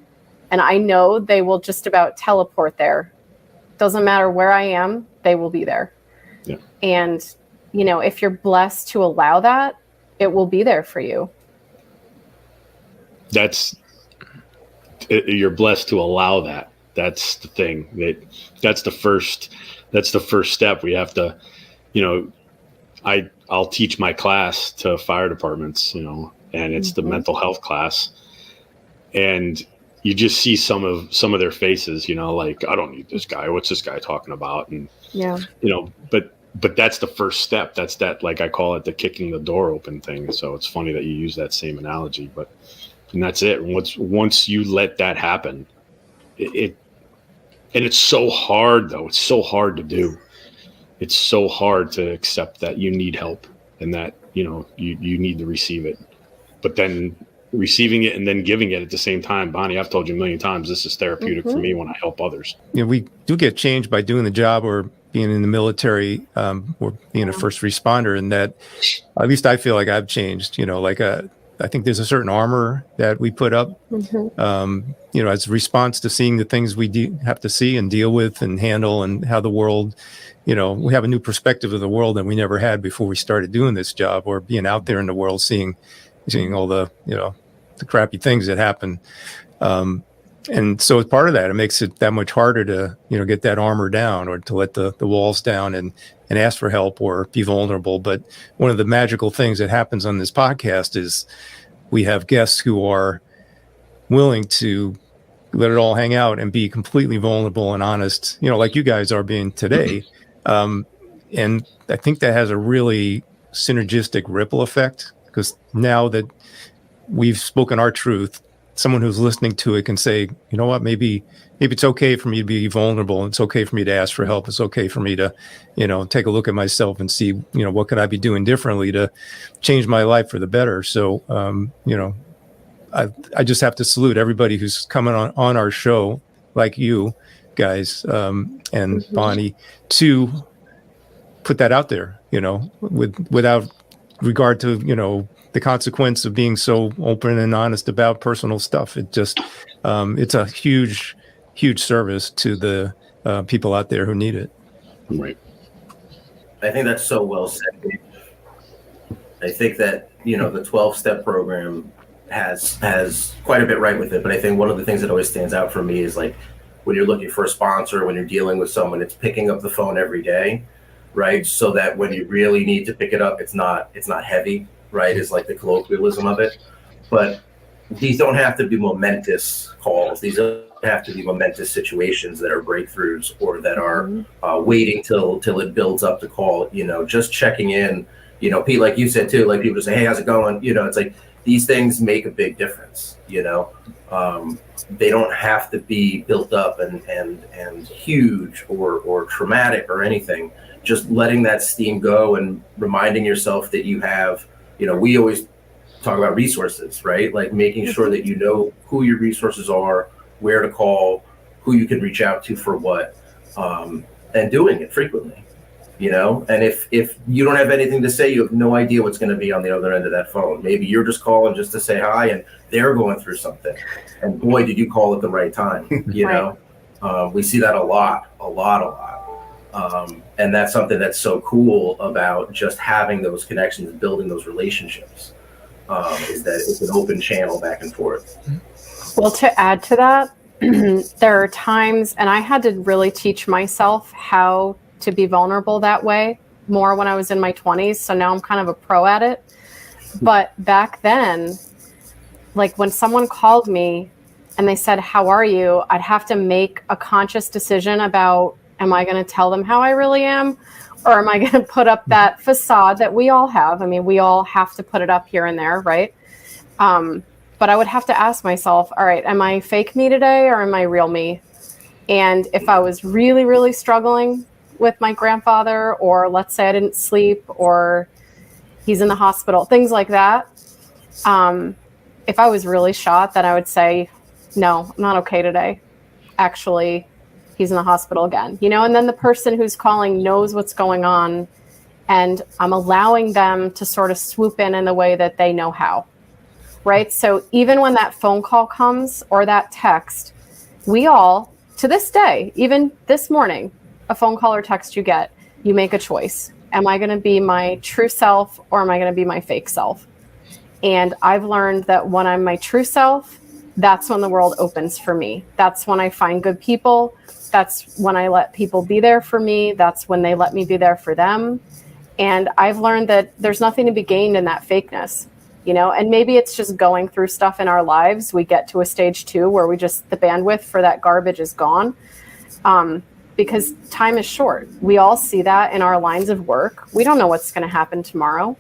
And I know they will just about teleport there. Doesn't matter where I am, they will be there. Yeah. And, if you're blessed to allow that, it will be there for you. You're blessed to allow that. That's the thing. That's the first step. We have to, I'll teach my class to fire departments, and it's the mental health class. And you just see some of their faces, like, I don't need this guy. What's this guy talking about? And, but that's the first step. That's that, like I call it, the kicking the door open thing. So it's funny that you use that same analogy, and that's it. Once you let that happen, and it's so hard though. It's so hard to do. It's so hard to accept that you need help and that, you need to receive it, but then receiving it and then giving it at the same time. Bonnie, I've told you a million times, this is therapeutic for me when I help others. We do get changed by doing the job or being in the military or being a first responder, and that at least I feel like I've changed, I think there's a certain armor that we put up, as a response to seeing the things we have to see and deal with and handle, and how the world, we have a new perspective of the world that we never had before we started doing this job, or being out there in the world, seeing all the, the crappy things that happen. And so as part of that, it makes it that much harder to, get that armor down, or to let the walls down and ask for help or be vulnerable. But one of the magical things that happens on this podcast is we have guests who are willing to let it all hang out and be completely vulnerable and honest, like you guys are being today. And I think that has a really synergistic ripple effect, because now that we've spoken our truth, someone who's listening to it can say, you know what, maybe it's okay for me to be vulnerable. It's okay for me to ask for help. It's okay for me to, take a look at myself and see, what could I be doing differently to change my life for the better. So, I just have to salute everybody who's coming on our show, like you guys, and Bonnie, to put that out there, without regard to, the consequence of being so open and honest about personal stuff. It just, it's a huge service to the people out there who need it. Right. I think that's so well said. I think that, the 12-step program has quite a bit right with it. But I think one of the things that always stands out for me is like when you're looking for a sponsor, when you're dealing with someone, it's picking up the phone every day, right? So that when you really need to pick it up, it's not heavy, right? Is like the colloquialism of it. But these don't have to be momentous calls. These don't have to be momentous situations that are breakthroughs or that are waiting till it builds up the call. Just checking in. Pete, like you said too, like people just say, "Hey, how's it going?" It's like these things make a big difference. They don't have to be built up and huge or traumatic or anything. Just letting that steam go and reminding yourself that you have. We always talk about resources, right? Like making sure that you know who your resources are, where to call, who you can reach out to for what, and doing it frequently, and if you don't have anything to say, you have no idea what's going to be on the other end of that phone. Maybe you're just calling just to say hi and they're going through something. And boy, did you call at the right time, we see that a lot. And that's something that's so cool about just having those connections, building those relationships, is that it's an open channel back and forth. Well, to add to that, there are times, and I had to really teach myself how to be vulnerable that way more when I was in my 20s. So now I'm kind of a pro at it. But back then, like when someone called me and they said, "How are you?" I'd have to make a conscious decision about, am I going to tell them how I really am? Or am I going to put up that facade that we all have? I mean, we all have to put it up here and there, right? But I would have to ask myself, all right, am I fake me today or am I real me? And if I was really, really struggling with my grandfather, or let's say I didn't sleep, or he's in the hospital, things like that. If I was really shot, then I would say, no, I'm not okay today. Actually, he's in the hospital again, and then the person who's calling knows what's going on, and I'm allowing them to sort of swoop in the way that they know how, right? So even when that phone call comes or that text, we all, to this day, even this morning, a phone call or text you get, you make a choice. Am I going to be my true self or am I going to be my fake self? And I've learned that when I'm my true self, that's when the world opens for me. That's when I find good people. That's when I let people be there for me. That's when they let me be there for them. And I've learned that there's nothing to be gained in that fakeness, and maybe it's just going through stuff in our lives. We get to a stage 2 where the bandwidth for that garbage is gone. Because time is short. We all see that in our lines of work. We don't know what's going to happen tomorrow.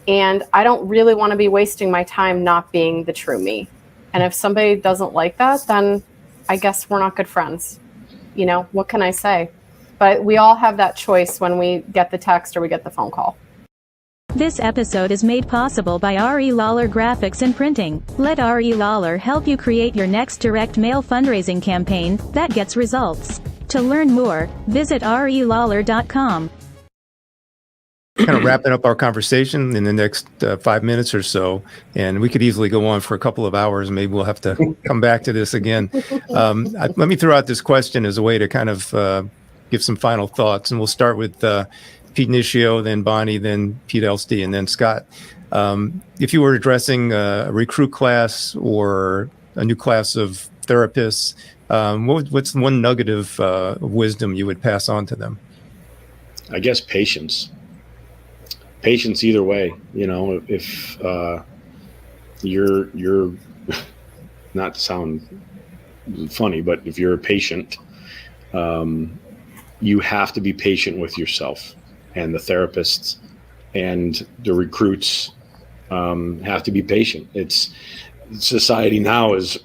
And I don't really want to be wasting my time not being the true me. And if somebody doesn't like that, then I guess we're not good friends. What can I say? But we all have that choice when we get the text or we get the phone call. This episode is made possible by R.E. Lawler Graphics and Printing. Let R.E. Lawler help you create your next direct mail fundraising campaign that gets results. To learn more, visit relawler.com. Kind of wrapping up our conversation in the next 5 minutes or so, and we could easily go on for a couple of hours. Maybe we'll have to come back to this again. Let me throw out this question as a way to kind of give some final thoughts, and we'll start with Pete Nichio, then Bonnie, then Pete Elste, and then Scott. If you were addressing a recruit class or a new class of therapists, what's one nugget of wisdom you would pass on to them? I guess patience either way. If you're not to sound funny, but if you're a patient, you have to be patient with yourself, and the therapists and the recruits have to be patient. society now is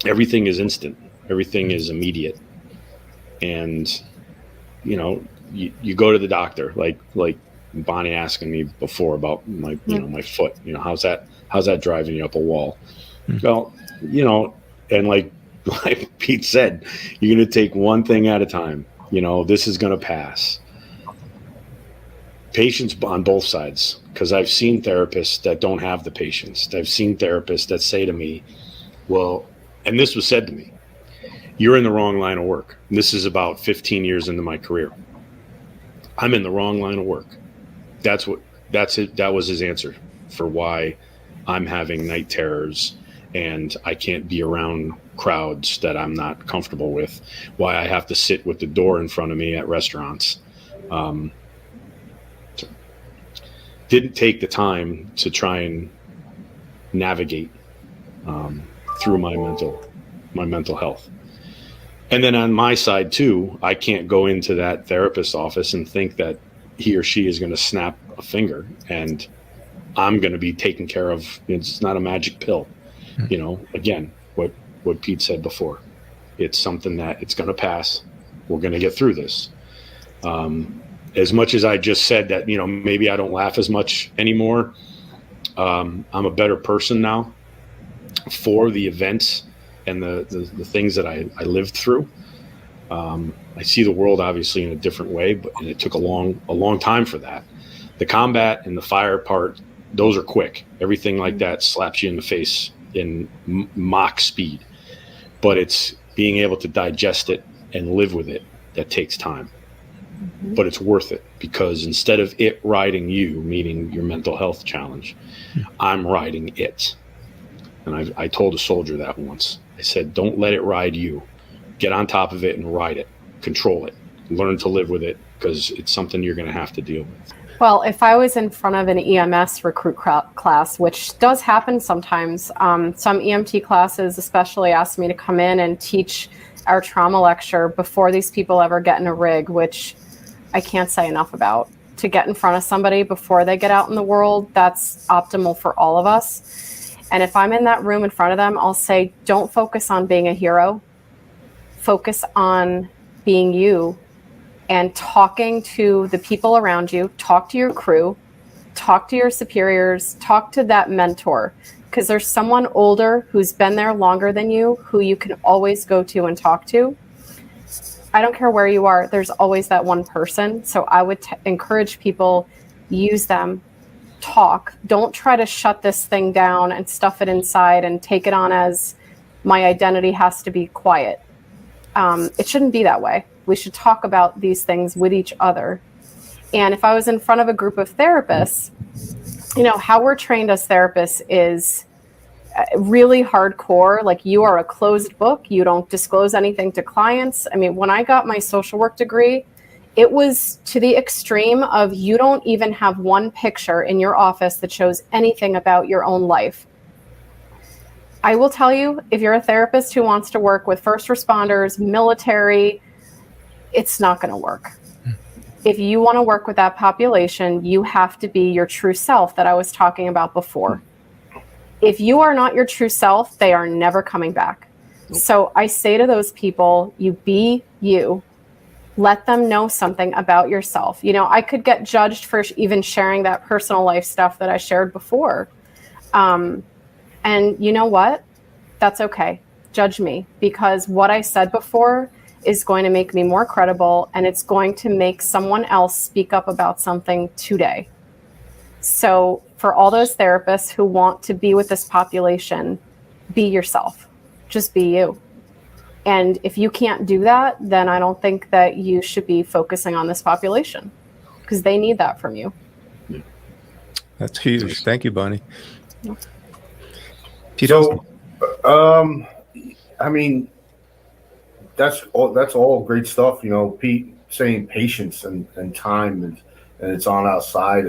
everything is instant, everything is immediate, and you go to the doctor, like Bonnie asking me before about my my foot. How's that driving you up a wall? Well, and like Pete said, you're going to take one thing at a time. This is going to pass. Patience on both sides, because I've seen therapists that don't have the patience. I've seen therapists that say to me, well, and this was said to me, you're in the wrong line of work. This is about 15 years into my career. I'm in the wrong line of work. That's it. That was his answer for why I'm having night terrors and I can't be around crowds that I'm not comfortable with, why I have to sit with the door in front of me at restaurants. Didn't take the time to try and navigate through my mental health. And then on my side too, I can't go into that therapist's office and think that he or she is going to snap a finger and I'm going to be taken care of. It's not a magic pill. Again, what Pete said before, it's something that it's going to pass. We're going to get through this. As much as I just said that, maybe I don't laugh as much anymore. I'm a better person now for the events and the things that I lived through. I see the world obviously in a different way, and it took a long time for that. The combat and the fire part, those are quick. Everything like that slaps you in the face in Mach speed, but it's being able to digest it and live with it that takes time. But it's worth it, because instead of it riding you, meaning your mental health challenge, I'm riding it. And I told a soldier that once. I said, don't let it ride you. Get on top of it and ride it. Control it. Learn to live with it, because it's something you're going to have to deal with. Well, if I was in front of an EMS recruit class, which does happen sometimes, some EMT classes especially ask me to come in and teach our trauma lecture before these people ever get in a rig, which I can't say enough about. To get in front of somebody before they get out in the world, that's optimal for all of us. And if I'm in that room in front of them, I'll say, don't focus on being a hero. Focus on being you and talking to the people around you. Talk to your crew, talk to your superiors, talk to that mentor, because there's someone older who's been there longer than you who you can always go to and talk to. I don't care where you are, there's always that one person. So I would encourage people, use them, talk. Don't try to shut this thing down and stuff it inside and take it on as my identity has to be quiet. It shouldn't be that way. We should talk about these things with each other. And if I was in front of a group of therapists, how we're trained as therapists is really hardcore. Like, you are a closed book. You don't disclose anything to clients. I mean, when I got my social work degree, it was to the extreme of you don't even have one picture in your office that shows anything about your own life. I will tell you, if you're a therapist who wants to work with first responders, military, it's not going to work. If you want to work with that population, you have to be your true self that I was talking about before. If you are not your true self, they are never coming back. So I say to those people, you be you. Let them know something about yourself. I could get judged for even sharing that personal life stuff that I shared before. And you know what? That's okay. Judge me, because what I said before is going to make me more credible, and it's going to make someone else speak up about something today. So for all those therapists who want to be with this population, be yourself. Just be you. And if you can't do that, then I don't think that you should be focusing on this population, because they need that from you. That's huge. Thank you, Bonnie. So, I mean, that's all great stuff. Pete saying patience and time and it's on outside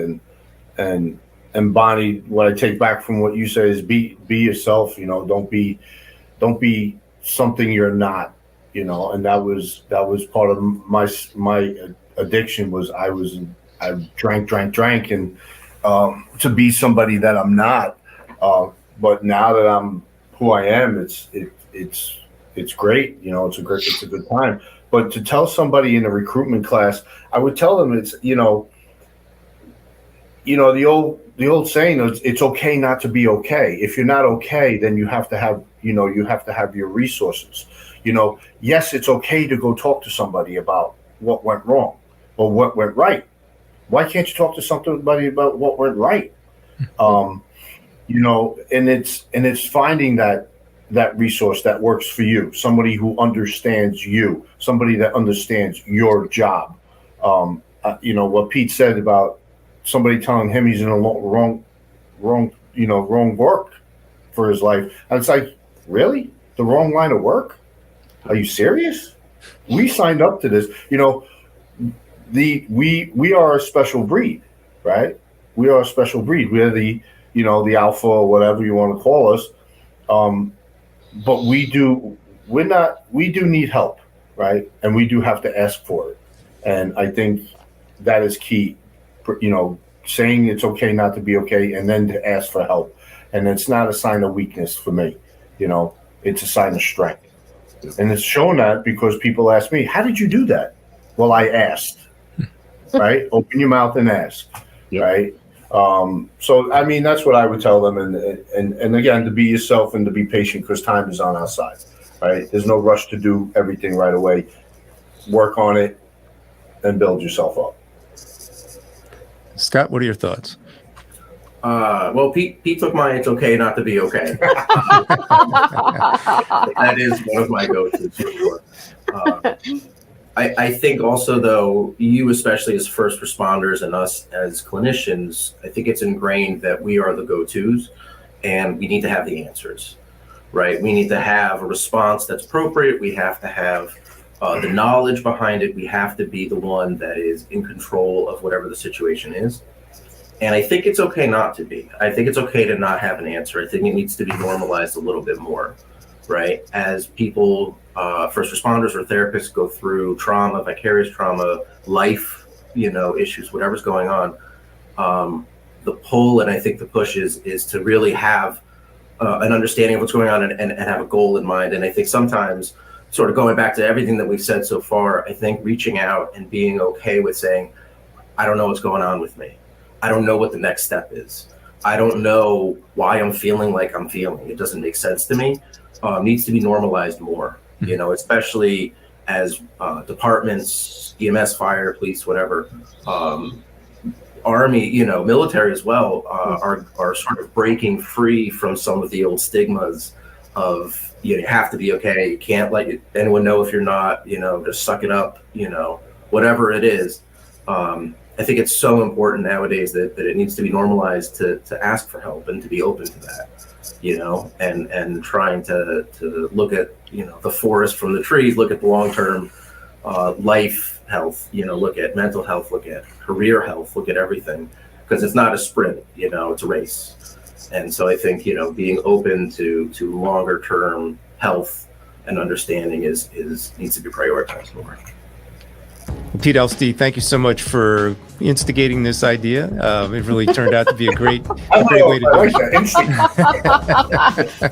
and Bonnie, what I take back from what you say is be yourself. Don't be something you're not. And that was part of my addiction. Was I drank and to be somebody that I'm not. but now that I'm who I am, it's great. You know, it's a good time. But to tell somebody in a recruitment class, I would tell them it's, the old saying is it's okay not to be okay. If you're not okay, then you have to have your resources. Yes, it's okay to go talk to somebody about what went wrong or what went right. Why can't you talk to somebody about what went right? And it's finding that resource that works for you, somebody who understands you, somebody that understands your job. What Pete said about somebody telling him he's in a wrong work for his life. And it's like, really? The wrong line of work? Are you serious? We signed up to this. We are a special breed, right? We are a special breed. We are the alpha or whatever you want to call us. But we do need help, right? And we do have to ask for it. And I think that is key, saying it's okay not to be okay and then to ask for help. And it's not a sign of weakness for me, it's a sign of strength. And it's shown that because people ask me, how did you do that? Well, I asked, right? Open your mouth and ask, yep. Right? So, I mean, that's what I would tell them. And again, to be yourself and to be patient because time is on our side, right? There's no rush to do everything right away. Work on it and build yourself up. Scott, what are your thoughts? Well, Pete took my "it's okay not to be okay." That is one of my go-tos for sure. I think also, though, you especially as first responders and us as clinicians, I think it's ingrained that we are the go-tos, and we need to have the answers, right? We need to have a response that's appropriate. We have to have the knowledge behind it. We have to be the one that is in control of whatever the situation is. And I think it's okay not to be. I think it's okay to not have an answer. I think it needs to be normalized a little bit more, right? As people, first responders or therapists go through trauma, vicarious trauma, life, issues, whatever's going on, the pull and I think the push is to really have an understanding of what's going on and have a goal in mind. And I think sometimes, sort of going back to everything that we've said so far, I think reaching out and being okay with saying, I don't know what's going on with me. I don't know what the next step is. I don't know why I'm feeling like I'm feeling. It doesn't make sense to me. Needs to be normalized more, especially as departments, EMS, fire, police, whatever, Army, military as well, are sort of breaking free from some of the old stigmas of, you have to be okay. You can't let anyone know if you're not, just suck it up, whatever it is. I think it's so important nowadays that it needs to be normalized to ask for help and to be open to that, and trying to look at, the forest from the trees, look at the long-term life health, look at mental health, look at career health, look at everything, because it's not a sprint, it's a race. And so I think, being open to longer term health and understanding needs to be prioritized more. Pete Elste, thank you so much for instigating this idea. It really turned out to be a great way to do it.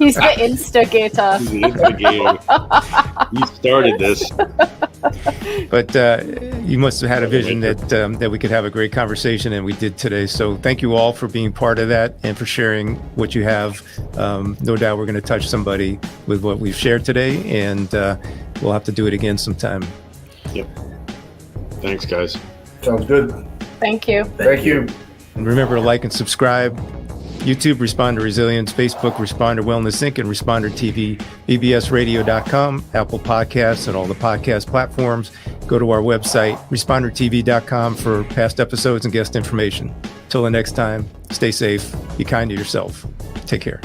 He's the instigator. He started this. But you must have had a vision that we could have a great conversation, and we did today. So thank you all for being part of that and for sharing what you have. No doubt we're going to touch somebody with what we've shared today, and we'll have to do it again sometime. Yep. Thanks, guys. Sounds good. Thank you. Thank you. And remember to like and subscribe. YouTube, Responder Resilience, Facebook, Responder Wellness Inc., and Responder TV, bbsradio.com, Apple Podcasts, and all the podcast platforms. Go to our website, respondertv.com, for past episodes and guest information. Till the next time, stay safe, be kind to yourself. Take care.